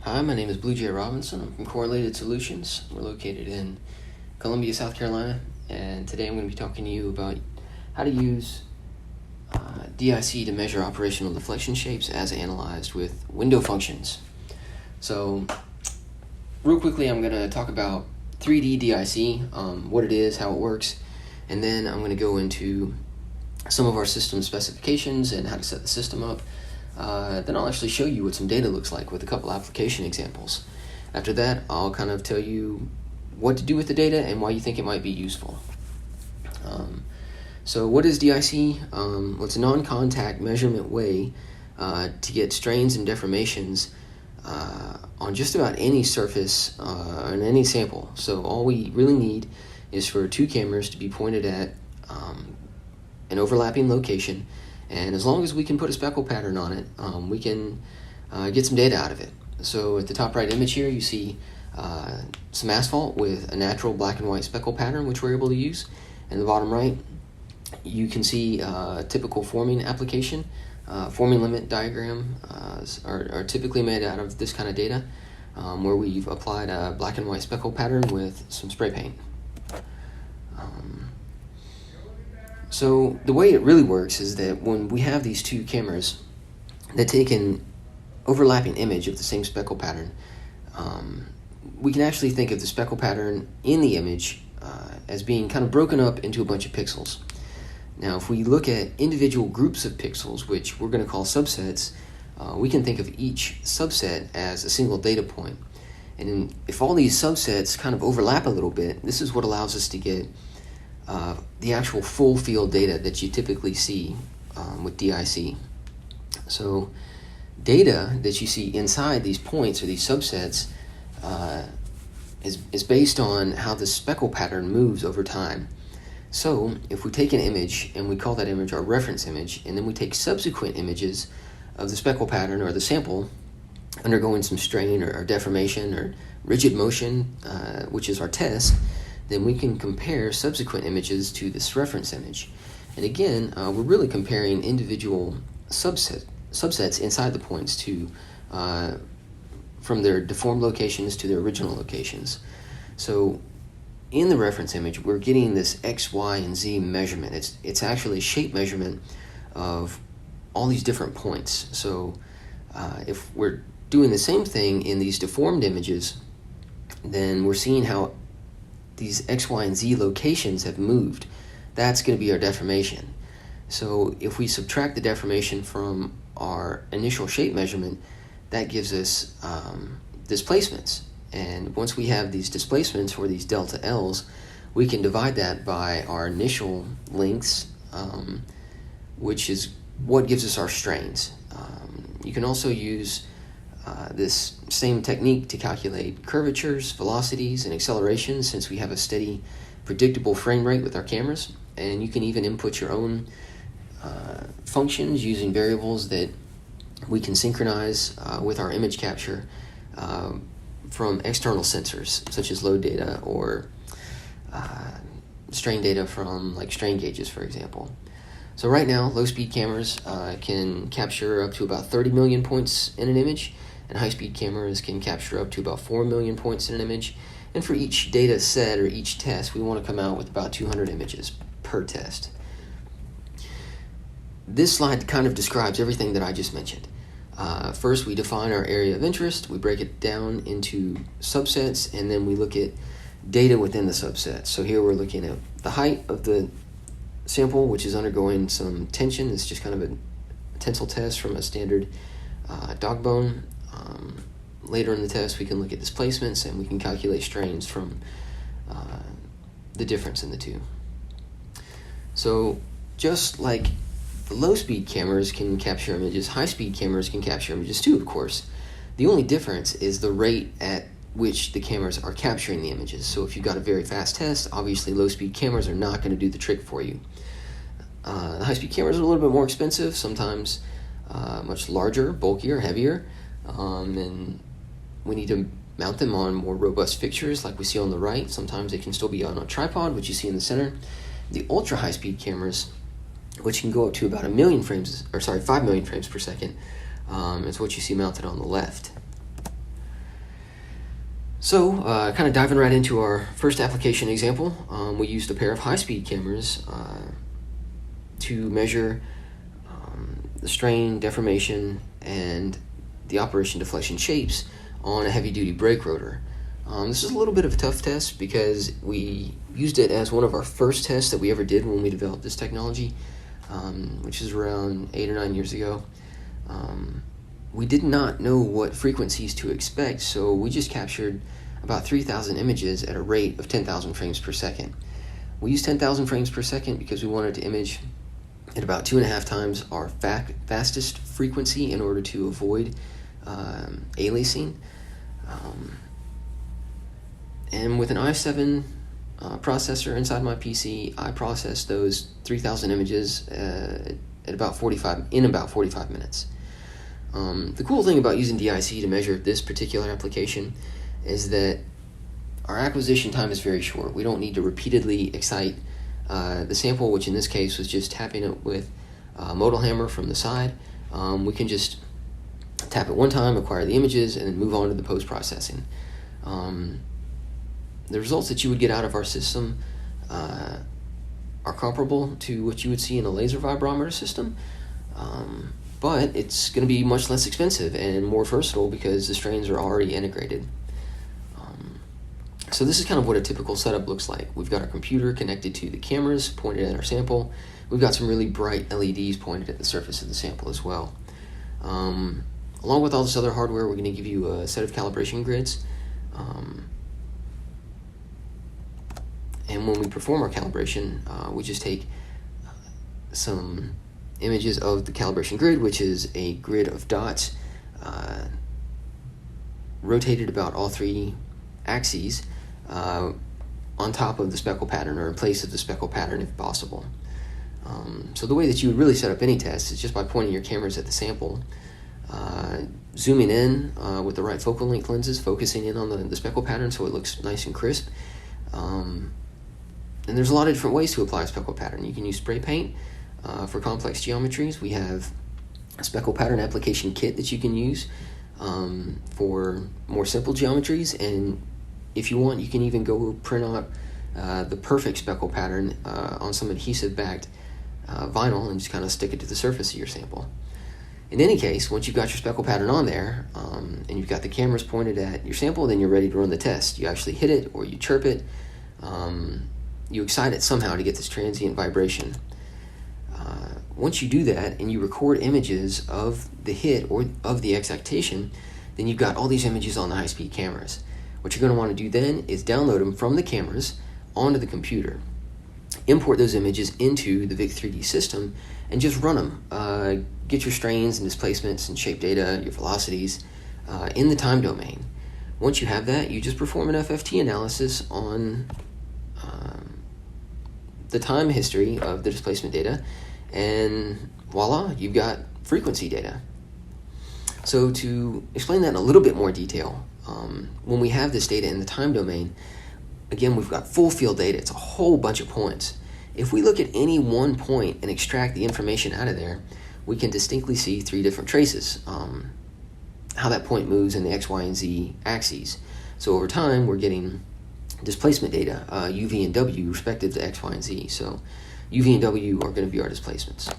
Hi, my name is Bluejay Robinson. I'm from Correlated Solutions. We're located in Columbia, South Carolina, and today I'm going to be talking to you about how to use DIC to measure operational deflection shapes as analyzed with window functions. So, real quickly, I'm going to talk about 3D DIC, what it is, how it works, and then I'm going to go into some of our system specifications and how to set the system up. Then I'll actually show you what some data looks like with a couple application examples. After that, I'll kind of tell you what to do with the data and why you think it might be useful. So what is DIC? Well, it's a non-contact measurement way to get strains and deformations on just about any surface on any sample. So all we really need is for two cameras to be pointed at an overlapping location, and as long as we can put a speckle pattern on it, we can get some data out of it. So at the top right image here, you see some asphalt with a natural black and white speckle pattern, which we're able to use. In the bottom right, you can see a typical forming application. Forming limit diagram are typically made out of this kind of data, where we've applied a black and white speckle pattern with some spray paint. So the way it really works is that when we have these two cameras that take an overlapping image of the same speckle pattern, we can actually think of the speckle pattern in the image as being kind of broken up into a bunch of pixels. Now, if we look at individual groups of pixels, which we're going to call subsets, we can think of each subset as a single data point. And if all these subsets kind of overlap a little bit, this is what allows us to get the actual full field data that you typically see with DIC. So data that you see inside these points or these subsets is based on how the speckle pattern moves over time. So if we take an image and we call that image our reference image, and then we take subsequent images of the speckle pattern or the sample undergoing some strain or deformation or rigid motion, which is our test, then we can compare subsequent images to this reference image. And again, we're really comparing individual subsets inside the points to from their deformed locations to their original locations. So in the reference image, we're getting this X, Y, and Z measurement. It's actually a shape measurement of all these different points. So if we're doing the same thing in these deformed images, then we're seeing how these X, Y, and Z locations have moved. That's going to be our deformation. So if we subtract the deformation from our initial shape measurement, that gives us displacements. And once we have these displacements, or these delta L's, we can divide that by our initial lengths, which is what gives us our strains. You can also use this same technique to calculate curvatures, velocities, and accelerations, since we have a steady, predictable frame rate with our cameras. And you can even input your own functions using variables that we can synchronize with our image capture from external sensors, such as load data or strain data from like strain gauges, for example. So right now, low-speed cameras can capture up to about 30 million points in an image, and high-speed cameras can capture up to about 4 million points in an image. And for each data set or each test, we want to come out with about 200 images per test. This slide kind of describes everything that I just mentioned. First, we define our area of interest, we break it down into subsets, and then we look at data within the subsets. So here we're looking at the height of the sample, which is undergoing some tension. It's just kind of a tensile test from a standard dog bone. Later in the test, we can look at displacements, and we can calculate strains from the difference in the two. So just like the low-speed cameras can capture images, high-speed cameras can capture images too, of course. The only difference is the rate at which the cameras are capturing the images. So if you've got a very fast test, obviously low-speed cameras are not going to do the trick for you. The high-speed cameras are a little bit more expensive, sometimes much larger, bulkier, heavier, and we need to mount them on more robust fixtures like we see on the right. Sometimes they can still be on a tripod, which you see in the center. The ultra-high-speed cameras, which can go up to about 5 million frames per second, is what you see mounted on the left. So, kind of diving right into our first application example, we used a pair of high-speed cameras to measure the strain, deformation, and the operation deflection shapes on a heavy-duty brake rotor. This is a little bit of a tough test because we used it as one of our first tests that we ever did when we developed this technology, which is around 8 or 9 years ago. We did not know what frequencies to expect, so we just captured about 3,000 images at a rate of 10,000 frames per second. We used 10,000 frames per second because we wanted to image at about 2.5 times our fastest frequency in order to avoid aliasing. And with an i7 processor inside my PC, I processed those 3,000 images in about 45 minutes. The cool thing about using DIC to measure this particular application is that our acquisition time is very short. We don't need to repeatedly excite the sample, which in this case was just tapping it with a modal hammer from the side. We can just tap it one time, acquire the images, and then move on to the post-processing. The results that you would get out of our system are comparable to what you would see in a laser vibrometer system, but it's going to be much less expensive and more versatile because the strains are already integrated. So this is kind of what a typical setup looks like. We've got our computer connected to the cameras pointed at our sample. We've got some really bright LEDs pointed at the surface of the sample as well. Along with all this other hardware, we're going to give you a set of calibration grids. And when we perform our calibration, we just take some images of the calibration grid, which is a grid of dots rotated about all 3 axes on top of the speckle pattern, or in place of the speckle pattern if possible. So the way that you would really set up any test is just by pointing your cameras at the sample, zooming in with the right focal length lenses, focusing in on the speckle pattern so it looks nice and crisp. And there's a lot of different ways to apply a speckle pattern. You can use spray paint for complex geometries. We have a speckle pattern application kit that you can use for more simple geometries, and if you want, you can even go print out the perfect speckle pattern on some adhesive-backed vinyl and just kind of stick it to the surface of your sample. In any case, once you've got your speckle pattern on there and you've got the cameras pointed at your sample, then you're ready to run the test. You actually hit it or you chirp it. You excite it somehow to get this transient vibration. Once you do that and you record images of the hit or of the excitation, then you've got all these images on the high-speed cameras. What you're going to want to do then is download them from the cameras onto the computer, import those images into the VIC-3D system, and just run them. Get your strains and displacements and shape data, your velocities, in the time domain. Once you have that, you just perform an FFT analysis on the time history of the displacement data, and voila, you've got frequency data. So to explain that in a little bit more detail, when we have this data in the time domain, again, we've got full field data. It's a whole bunch of points. If we look at any one point and extract the information out of there, we can distinctly see 3 different traces, how that point moves in the X, Y, and Z axes. So over time, we're getting displacement data, UV and W, respective to X, Y, and Z. So UV and W are going to be our displacements.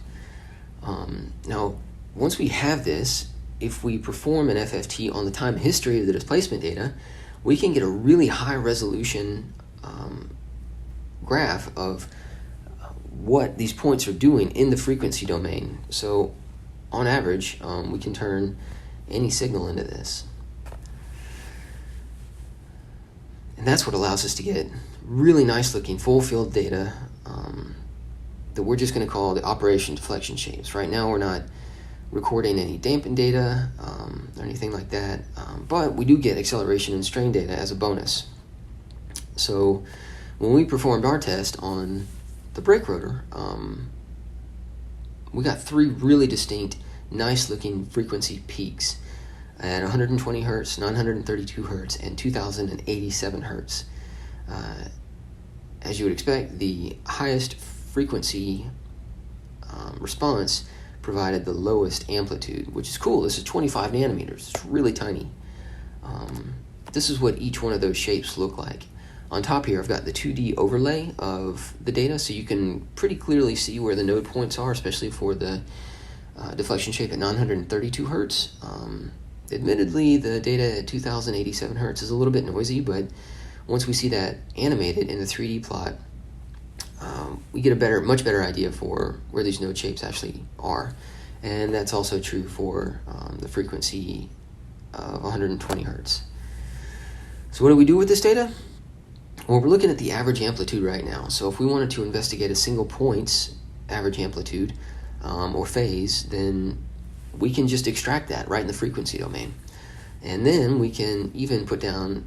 Now, once we have this, if we perform an FFT on the time history of the displacement data, we can get a really high resolution graph of what these points are doing in the frequency domain. So on average, we can turn any signal into this. And that's what allows us to get really nice looking full field data that we're just going to call the operation deflection shapes. Right now we're not recording any dampen data or anything like that, but we do get acceleration and strain data as a bonus. So when we performed our test on the brake rotor, we got 3 really distinct, nice looking frequency peaks at 120 hertz, 932 hertz, and 2087 hertz. As you would expect, the highest frequency response provided the lowest amplitude, which is cool. This is 25 nanometers. It's really tiny. this is what each one of those shapes look like. On top here, I've got the 2D overlay of the data, so you can pretty clearly see where the node points are, especially for the deflection shape at 932 hertz. Admittedly, the data at 2087 hertz is a little bit noisy, but once we see that animated in the 3D plot, we get a much better idea for where these node shapes actually are. And that's also true for the frequency of 120 hertz. So what do we do with this data? Well, we're looking at the average amplitude right now. So if we wanted to investigate a single point's average amplitude or phase, then we can just extract that right in the frequency domain. And then we can even put down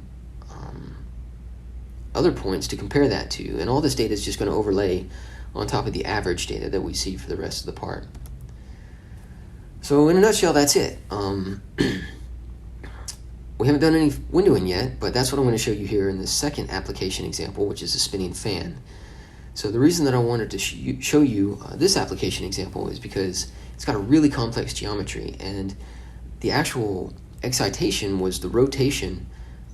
other points to compare that to. And all this data is just going to overlay on top of the average data that we see for the rest of the part. So in a nutshell, that's it. We haven't done any windowing yet, but that's what I'm going to show you here in the second application example, which is a spinning fan. So the reason that I wanted to show you this application example is because it's got a really complex geometry, and the actual excitation was the rotation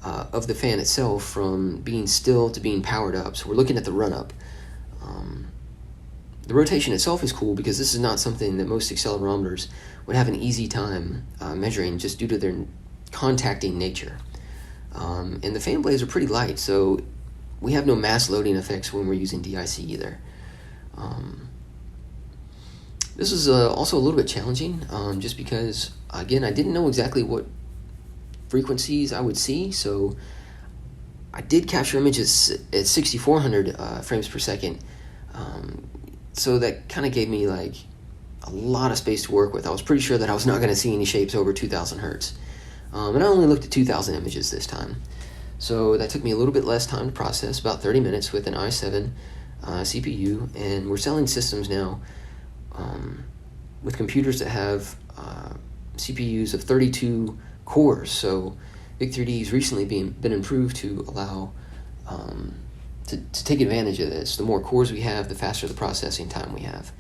of the fan itself from being still to being powered up. So we're looking at the run-up. The rotation itself is cool because this is not something that most accelerometers would have an easy time measuring just due to their contacting nature. And the fan blades are pretty light, so we have no mass loading effects when we're using DIC either. This is also a little bit challenging just because, again, I didn't know exactly what frequencies I would see, so I did capture images at 6400 frames per second, so that kind of gave me like a lot of space to work with. I was pretty sure that I was not going to see any shapes over 2000 hertz, and I only looked at 2000 images this time, so that took me a little bit less time to process, about 30 minutes with an i7 CPU, and we're selling systems now with computers that have CPUs of 32 cores. So Big3D has recently been improved to allow to take advantage of this. The more cores we have, the faster the processing time we have.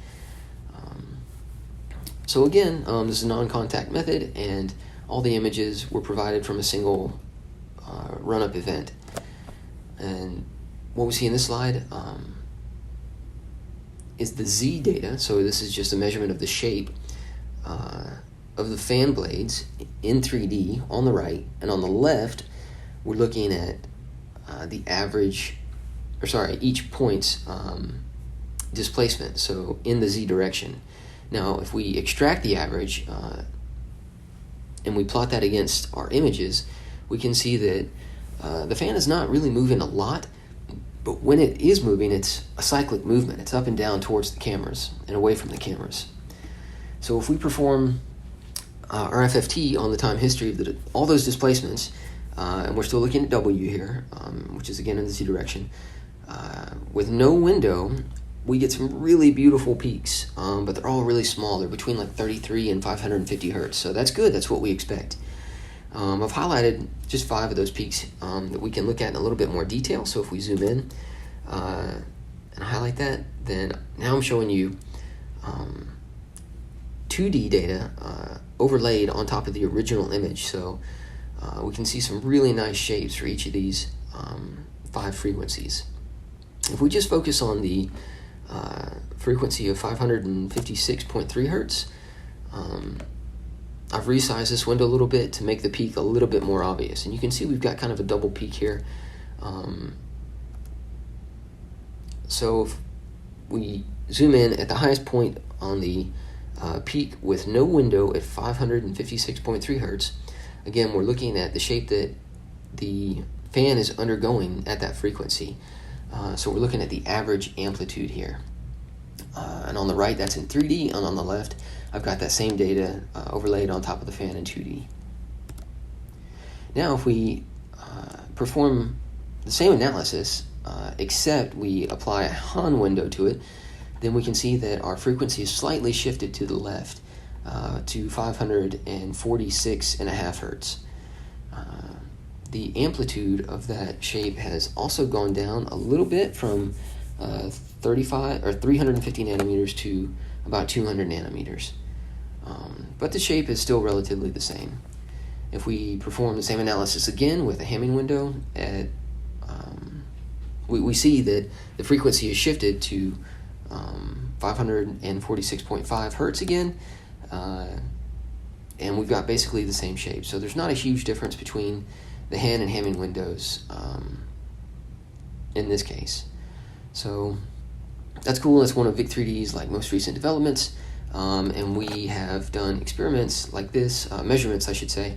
So again, this is a non-contact method, and all the images were provided from a single run-up event. And what we see in this slide is the Z data. So this is just a measurement of the shape of the fan blades in 3D on the right, and on the left we're looking at the average, or sorry, each point's displacement, so in the Z direction. Now if we extract the average and we plot that against our images, we can see that the fan is not really moving a lot, but when it is moving, it's a cyclic movement. It's up and down towards the cameras and away from the cameras. So if we perform our FFT on the time history of all those displacements, and we're still looking at W here, which is again in the Z direction, with no window, we get some really beautiful peaks, but they're all really small. They're between like 33 and 550 hertz, so that's good. That's what we expect. I've highlighted just 5 of those peaks that we can look at in a little bit more detail. So if we zoom in and highlight that, then now I'm showing you 2D data overlaid on top of the original image. So we can see some really nice shapes for each of these 5 frequencies. If we just focus on the frequency of 556.3 hertz, I've resized this window a little bit to make the peak a little bit more obvious, and you can see we've got kind of a double peak here. So if we zoom in at the highest point on the peak with no window at 556.3 hertz, again we're looking at the shape that the fan is undergoing at that frequency. So we're looking at the average amplitude here. And on the right, that's in 3D, and on the left, I've got that same data overlaid on top of the fan in 2D. Now, if we perform the same analysis, except we apply a Han window to it, then we can see that our frequency is slightly shifted to the left to 546.5 hertz. The amplitude of that shape has also gone down a little bit from 350 nanometers to about 200 nanometers. But the shape is still relatively the same. If we perform the same analysis again with a Hamming window, we see that the frequency is shifted to 546.5 hertz again, and we've got basically the same shape. So there's not a huge difference between the Han and Hamming windows in this case. So that's cool. That's one of Vic3D's most recent developments, and we have done experiments like this, measurements I should say,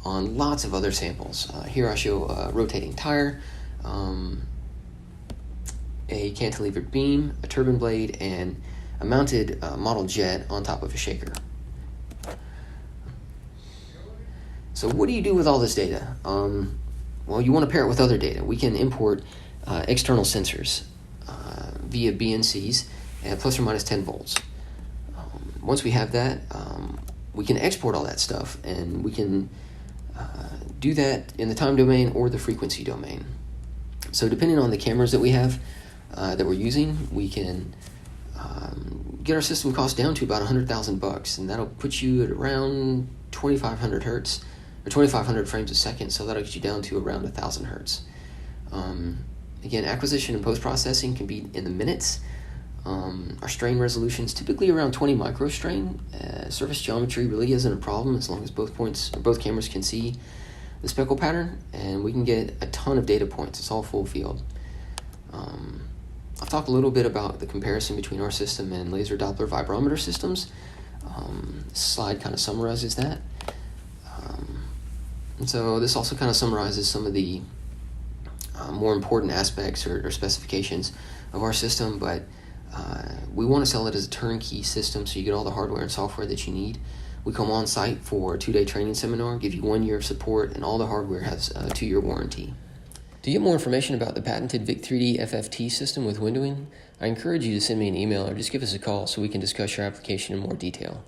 on lots of other samples. Here I show a rotating tire, a cantilevered beam, a turbine blade, and a mounted model jet on top of a shaker. So what do you do with all this data? Well, you want to pair it with other data. We can import external sensors via BNCs at plus or minus 10 volts. Once we have that, we can export all that stuff, and we can do that in the time domain or the frequency domain. So depending on the cameras that we have that we're using, we can get our system cost down to about $100,000, and that'll put you at around 2,500 hertz or 2,500 frames a second. So that'll get you down to around 1,000 hertz. Again, acquisition and post-processing can be in the minutes. Our strain resolution is typically around 20 microstrain. Surface geometry really isn't a problem as long as both cameras can see the speckle pattern, and we can get a ton of data points. It's all full field. I've talked a little bit about the comparison between our system and laser Doppler vibrometer systems. This slide kind of summarizes that. And so this also kind of summarizes some of the more important aspects or specifications of our system, but we want to sell it as a turnkey system so you get all the hardware and software that you need. We come on site for a 2-day training seminar, give you 1 year of support, and all the hardware has a 2-year warranty. To get more information about the patented Vic3D FFT system with windowing, I encourage you to send me an email or just give us a call so we can discuss your application in more detail.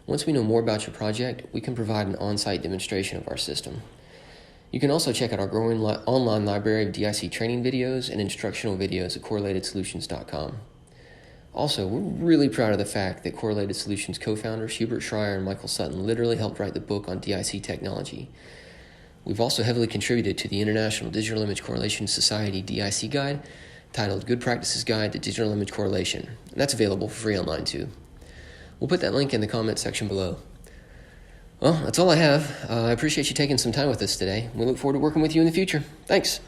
Once we know more about your project, we can provide an on-site demonstration of our system. You can also check out our growing online library of DIC training videos and instructional videos at correlatedsolutions.com. Also, we're really proud of the fact that Correlated Solutions co-founders Hubert Schreier and Michael Sutton literally helped write the book on DIC technology. We've also heavily contributed to the International Digital Image Correlation Society DIC guide, titled Good Practices Guide to Digital Image Correlation, and that's available for free online too. We'll put that link in the comment section below. Well, that's all I have. I appreciate you taking some time with us today. We look forward to working with you in the future. Thanks.